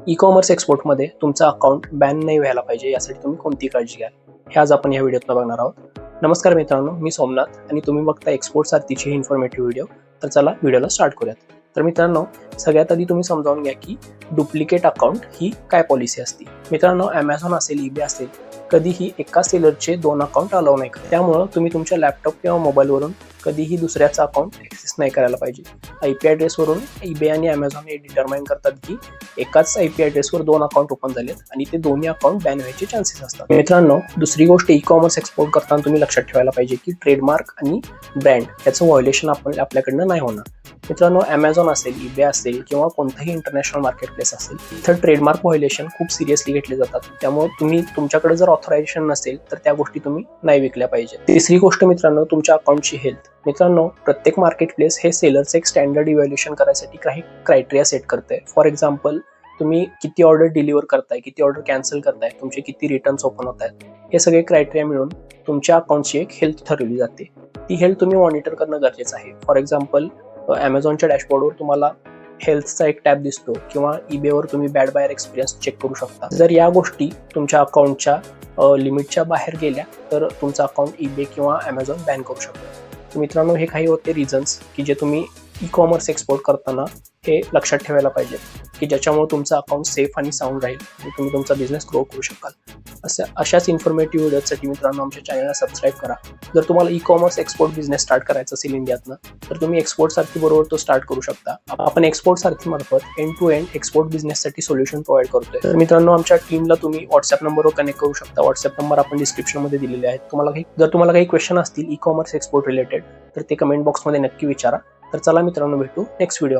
E commerce एक्सपोर्टमध्ये तुमचा account ban नाही व्हायला पाहिजे यासाठी तुम्ही कोणती काळजी घ्याल हे आज आपण या व्हिडिओत बघणार आहोत. नमस्कार मित्रांनो, मी सोमनाथ आणि तुम्ही बघता एक्सपोर्ट सारथीची इन्फॉर्मेटिव्ह व्हिडिओ. तर चला व्हिडिओला स्टार्ट करूयात. तर मित्रांनो, सगळ्यात आधी तुम्ही समजावून घ्या की डुप्लिकेट अकाउंट ही काय पॉलिसी असते. मित्रांनो, Amazon असेल, eBay असेल, कधीही एका सेलरचे 2 अकाउंट अलाउ नाही करत. त्यामुळे तुम्ही तुमच्या लॅपटॉप किंवा मोबाईलवरून कधीही दुसऱ्याचा अकाउंट ॲक्सेस नाही करायला पाहिजे. IP ॲड्रेसवरून eBay आणि Amazon हे डिटरमाइन करतात की एकाच IP ॲड्रेसवर 2 अकाउंट ओपन झालेत आणि ते दोन्ही अकाउंट बॅन व्हायचे चान्सेस असतात. मित्रांनो, दुसरी गोष्ट ई कॉमर्स एक्सपोर्ट करताना तुम्ही लक्षात ठेवायला पाहिजे की ट्रेडमार्क आणि ब्रँड याचं व्हायोलेशन आपल्याकडनं नाही होणार. मित्रांनो, Amazon असेल, eBay असेल किंवा कोणताही इंटरनॅशनल मार्केटप्लेस असेल, तर ट्रेडमार्क व्हायोलेशन खूप सिरियसली घेतले जातात. त्यामुळे तुम्ही तुमच्याकडे जर ऑथरायझेशन नसेल तर त्या गोष्टी तुम्ही नाही विकल्या पाहिजे. तिसरी गोष्ट मित्रांनो, तुमच्या अकाउंटची हेल्थ. मित्रांनो, प्रत्येक मार्केटप्लेस हे सेलरचं एक स्टँडर्ड इव्हॅल्युएशन करायसाठी काही क्रायटेरिया सेट करते. फॉर एक्झाम्पल, तुम्ही किती ऑर्डर डिलिव्हर करताय, किती ऑर्डर कॅन्सल करताय, तुमचे किती रिटर्न्स ओपन होत आहेत, हे सगळे क्रायटेरिया मिळून तुमच्या अकाउंटची एक हेल्थ ठरवली जाते. ती हेल्थ तुम्ही मॉनिटर करणं गरजेचं आहे. फॉर एक्झाम्पल, Amazonच्या डॅशबोर्डवर तुम्हाला हेल्थचा एक टॅब दिसतो किंवा eBayवर तुम्ही बॅड बायर एक्सपिरियन्स चेक करू शकता. जर या गोष्टी तुमच्या अकाउंटच्या लिमिटच्या बाहेर गेल्या तर तुमचं अकाउंट eBay किंवा Amazon बॅन करू शकतो. तर मित्रांनो, हे काही होते रिझन्स की जे तुम्ही ई कॉमर्स एक्सपोर्ट करताना हे लक्षात ठेवायला पाहिजे की ज्याच्यामुळे तुमचं अकाउंट सेफ आणि साऊंड राहील आणि तुम्ही तुमचा बिझनेस ग्रो करू शकाल. अशाच इन्फॉर्मेटिव्ह व्हिडिओसाठी मित्रांनो आमच्या चॅनलला सबस्क्राईब करा. जर तुम्हाला e commerce export business start करायचा असेल इंडियातनं, तर तुम्ही एक्सपोर्ट सारथी बरोबर तो स्टार्ट करू शकता. आपण एक्सपोर्ट सारथी मार्फत एंड टू एंड एक्सपोर्ट बिझनेससाठी सोल्युशन प्रोव्हाइड करतोय. तर मित्रांनो, आमच्या टीमला तुम्ही व्हॉट्सअप नंबरवर कनेक्ट करू शकता. व्हॉट्सअप नंबर आपण डिस्क्रिप्शनमध्ये दिलेले आहेत. जर तुम्हाला काही क्वेश्चन असतील ई कॉमर्स एक्सपोर्ट रिलेटेड तर ते कमेंट बॉक्समध्ये नक्की विचारा. तर चला मित्रांनो, भेटू नेक्स्ट व्हिडिओ.